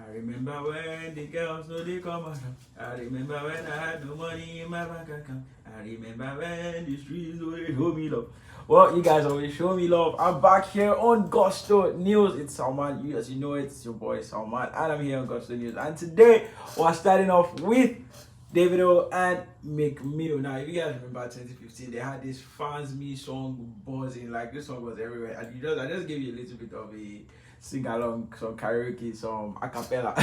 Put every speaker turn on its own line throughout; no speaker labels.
I remember when the girls know they come around. I remember when I had no money in my bank account. I remember when the streets always show me love. Well, you guys always show me love. I'm back here on Gusto News. It's Salman. You, as you know, it's your boy Salman, and I'm here on Gusto News. And today we're starting off with Davido and Meek. Now, if you guys remember 2015, they had this Fans Me song buzzing. Like this song was everywhere. And I just gave you a little bit of a sing along, some karaoke, some a cappella.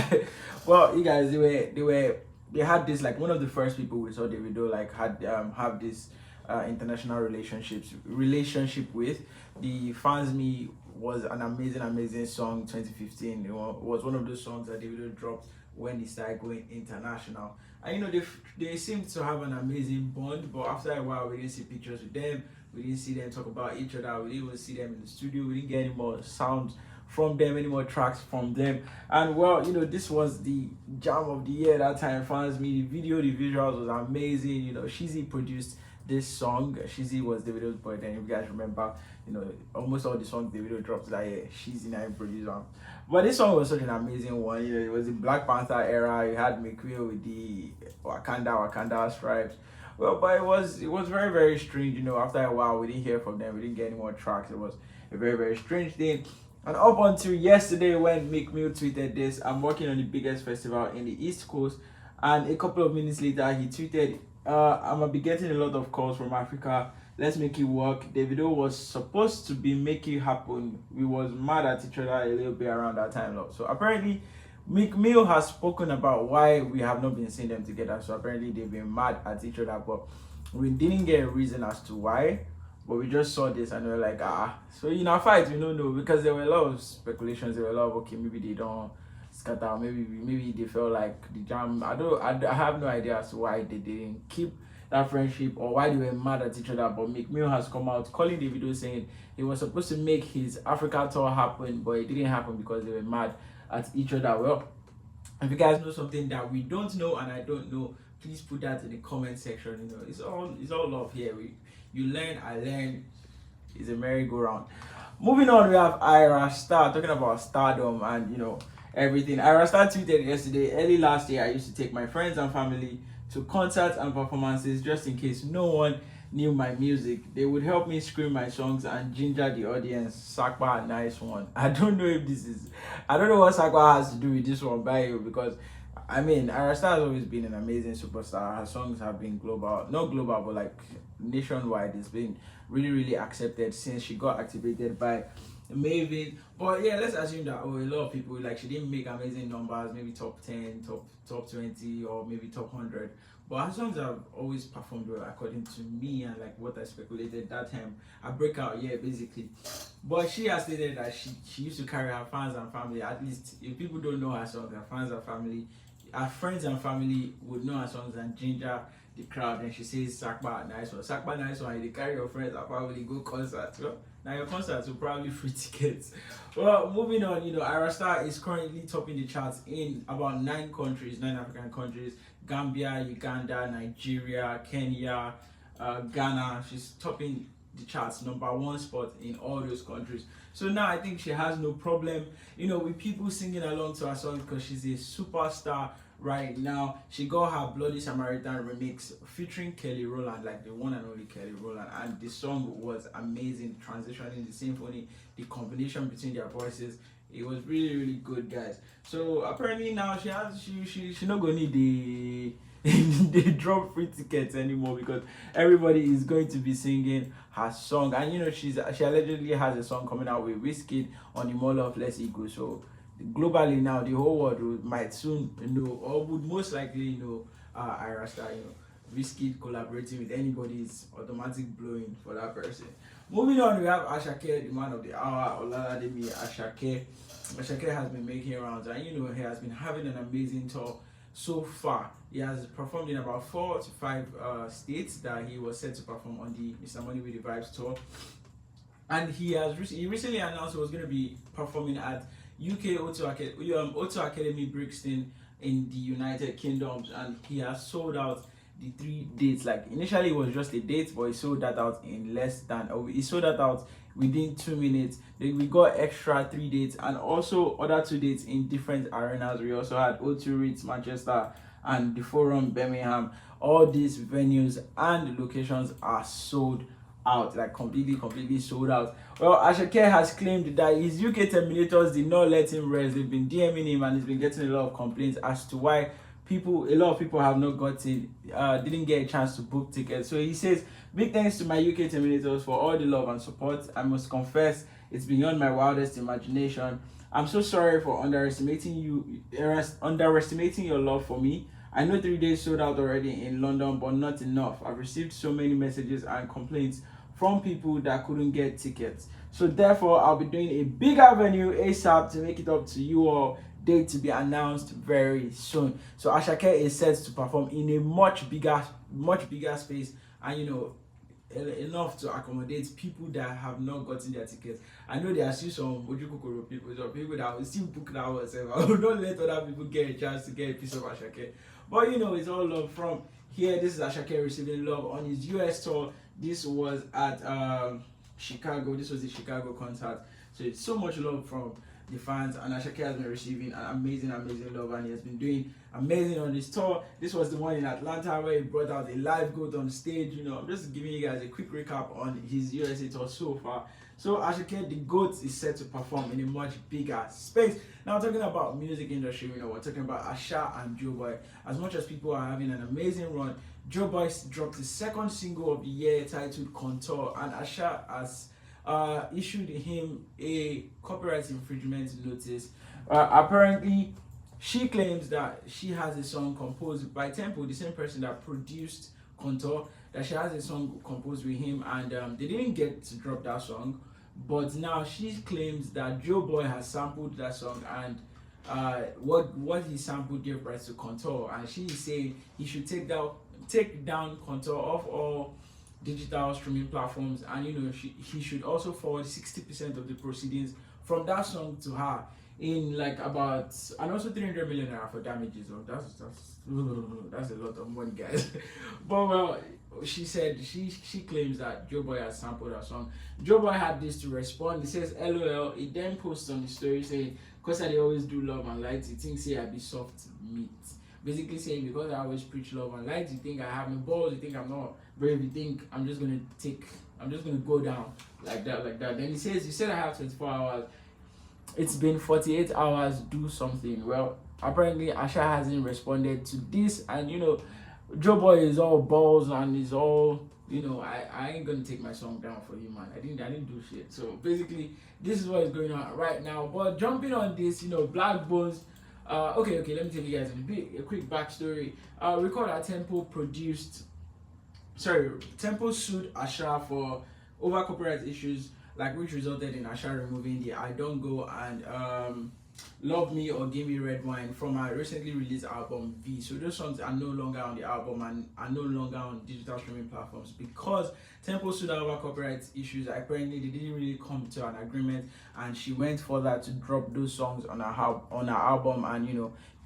Well, you guys, they had this, like, one of the first people we saw Davido like had have this international relationship with. The Fans Me was an amazing song. 2015, it was one of those songs that Davido dropped when he started going international. And they seemed to have an amazing bond, but after a while we didn't see pictures with them, we didn't see them talk about each other, we didn't even see them in the studio, we didn't get any more sounds from them, any more tracks from them. And well, this was the jam of the year that time. Fans Me, the visuals was amazing. Shizzy produced this song. Shizzy was Davido's boyfriend. If you guys remember, almost all the songs Davido dropped that year, Shizzy now produced one. But this song was such an amazing one. It was the Black Panther era. You had Meek with the Wakanda stripes. Well, but it was very strange. After a while we didn't hear from them, we didn't get any more tracks. It was a very strange thing. And up until yesterday when Meek Mill tweeted this, I'm working on the biggest festival in the East Coast. And a couple of minutes later, he tweeted, I'm going to be getting a lot of calls from Africa. Let's make it work. Davido was supposed to be making it happen. We was mad at each other a little bit around that time. So apparently, Meek Mill has spoken about why we have not been seeing them together. So apparently, they've been mad at each other. But we didn't get a reason as to why. But we just saw this and we were like, So in our fight, we don't know, because there were a lot of speculations. There were a lot of, okay, maybe they don't scatter, maybe they felt like the jam. I have no idea as to why they didn't keep that friendship or why they were mad at each other. But Meek Mill has come out calling the video saying he was supposed to make his Africa tour happen, but it didn't happen because they were mad at each other. Well, if you guys know something that we don't know and I don't know, please put that in the comment section. It's all love here. You learn, I learn. It's a merry-go-round. Moving on, we have Ayra talking about Stardom and everything. Ayra tweeted yesterday, early last year, I used to take my friends and family to concerts and performances just in case no one knew my music. They would help me scream my songs and ginger the audience. Sakpa, nice one. I don't know what Sakpa has to do with this one by you, because Ayra has always been an amazing superstar. Her songs have been global, not global, but like nationwide. It's been really accepted since she got activated by Maven. But yeah, let's assume that a lot of people, like, she didn't make amazing numbers, maybe top 10, top 20, or maybe top 100. But her songs have always performed well, according to me, and like what I speculated that time. A breakout year, basically. But she has stated that she used to carry her fans and family. At least if people don't know her songs, her fans and family, her friends and family would know her songs and ginger the crowd. And she says, Sakpa, nice one. Sakpa, nice one. You carry your friends and family, go concerts. Well, now your concerts will probably free tickets. Well, moving on, Ayra is currently topping the charts in about 9 African countries: Gambia, Uganda, Nigeria, Kenya, Ghana. She's topping the charts, #1 spot in all those countries. So now I think she has no problem, with people singing along to her song, because she's a superstar right now. She got her Bloody Samaritan remix featuring Kelly Rowland, like the one and only Kelly Rowland, and the song was amazing, transitioning the symphony, the combination between their voices. It was really good, guys. So apparently now she not gonna need the drop free tickets anymore, because everybody is going to be singing her song. And she allegedly has a song coming out with Wizkid on the More Love Less Ego. So globally now, the whole world might soon know, or would most likely know, Ayra Wizkid collaborating with anybody is automatic blowing for that person. Moving on, we have Asake, the man of the hour, Olademi Asake. Asake has been making rounds, and he has been having an amazing tour so far. He has performed in about 4 to 5 states that he was set to perform on the Mr. Money with the Vibes tour. And he recently announced he was going to be performing at UK Auto Academy Brixton in the United Kingdom, and he has sold out the 3 dates. Like, initially it was just a date, but he sold that out in within 2 minutes. We got extra 3 dates and also other 2 dates in different arenas. We also had O2 Ritz Manchester and the Forum Birmingham. All these venues and locations are sold out, like completely sold out. Well, Asake has claimed that his UK Terminators did not let him rest. They've been DMing him and he's been getting a lot of complaints as to why a lot of people have not didn't get a chance to book tickets. So he says, big thanks to my UK Terminators for all the love and support. I must confess, it's beyond my wildest imagination. I'm so sorry for underestimating your love for me. I know 3 days sold out already in London, but not enough. I've received so many messages and complaints from people that couldn't get tickets. So therefore, I'll be doing a bigger venue ASAP to make it up to you all. Date to be announced very soon. So Asake is set to perform in a much bigger space, and enough to accommodate people that have not gotten their tickets. I know there are still some Ojukokoro people, some people that will still book that ourselves. I will not let other people get a chance to get a piece of Asake. But it's all love from here. This is Asake receiving love on his US tour. This was at Chicago. This was the Chicago concert. So it's so much love from the fans, and Asake has been receiving an amazing love, and he has been doing amazing on this tour. This was the one in Atlanta where he brought out a live goat on stage. I'm just giving you guys a quick recap on his USA tour so far. So Asake, the GOAT, is set to perform in a much bigger space. Now talking about music industry, we're talking about Asha and Joeboy. As much as people are having an amazing run, Joeboy dropped his second single of the year titled Contour, and Asha has issued him a copyright infringement notice. Apparently, she claims that she has a song composed by Tempo, the same person that produced Contour, that she has a song composed with him, and they didn't get to drop that song. But now she claims that Joeboy has sampled that song, and what he sampled gave rise to Contour, and she is saying he should take down Contour off all digital streaming platforms, and he should also forward 60% of the proceedings from that song to her in and also 300 million naira for damages. That's a lot of money, guys. But well, she said she claims that Joeboy has sampled her song. Joeboy had this to respond. He says LOL. He then posts on the story saying, "Cause I always do love and light, he thinks I be soft meat." Basically saying, because I always preach love and light, you think I have no balls, you think I'm not brave, you think I'm just gonna go down like that. Then he says, "You said I have 24 hours. It's been 48 hours, do something." Well, apparently Asha hasn't responded to this, and Joeboy is all balls and is all, I ain't gonna take my song down for you, man. I didn't do shit. So basically, this is what is going on right now. But jumping on this, Blaqbonez. Okay, let me tell you guys a quick backstory. Record at Tempo sued Asha for over copyright issues, which resulted in Asha removing the I Don't Go and Love Me or Give Me Red Wine from her recently released album V. So those songs are no longer on the album and are no longer on digital streaming platforms because Tempo sued her over copyright issues. Apparently they didn't really come to an agreement, and she went further to drop those songs on her album, and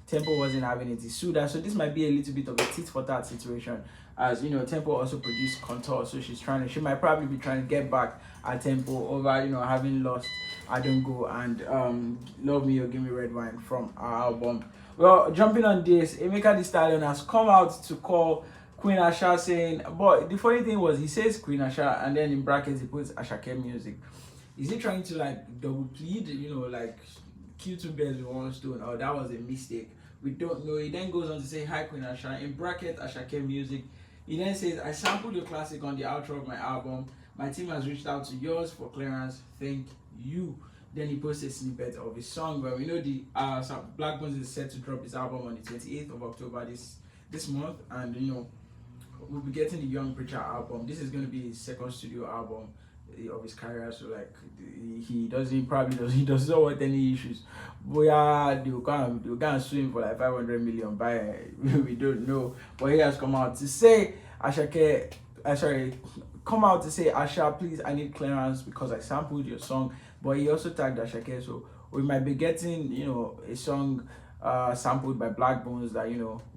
Tempo wasn't having it. He sued her. So this might be a little bit of a tit for tat situation, as Tempo also produced Contour, so she might probably be trying to get back at Tempo over having lost I Don't Go and Love Me or Give Me Red Wine from our album. Well, jumping on this, Emeka the Stallion has come out to call Queen Asha, saying, but the funny thing was he says Queen Asha and then in brackets he puts Asake Music. Is he trying to double plead, kill two birds with one stone, or that was a mistake? We don't know. He then goes on to say, "Hi Queen Asha," in bracket Asake Music. He then says, "I sampled your classic on the outro of my album. My team has reached out to yours for clearance. Thank you." Then he posts a snippet of his song, but we know the Blaqbonez is set to drop his album on the 28th of October this month, and we'll be getting the Young Preacher album. This is going to be his second studio album of his career, so he doesn't want any issues. But yeah, they'll go and sue him for 500 million by we don't know. But he has come out to say Asake, Asha, please, I need clearance because I sampled your song. But he also tagged Asake, so we might be getting a song sampled by Blaqbonez, that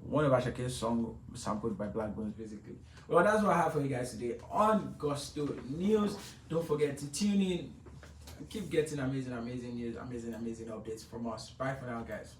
one of Asake's song sampled by Blaqbonez basically. Well, that's what I have for you guys today on Gusto News. Don't forget to tune in, keep getting amazing news, amazing updates from us. Bye for now, guys.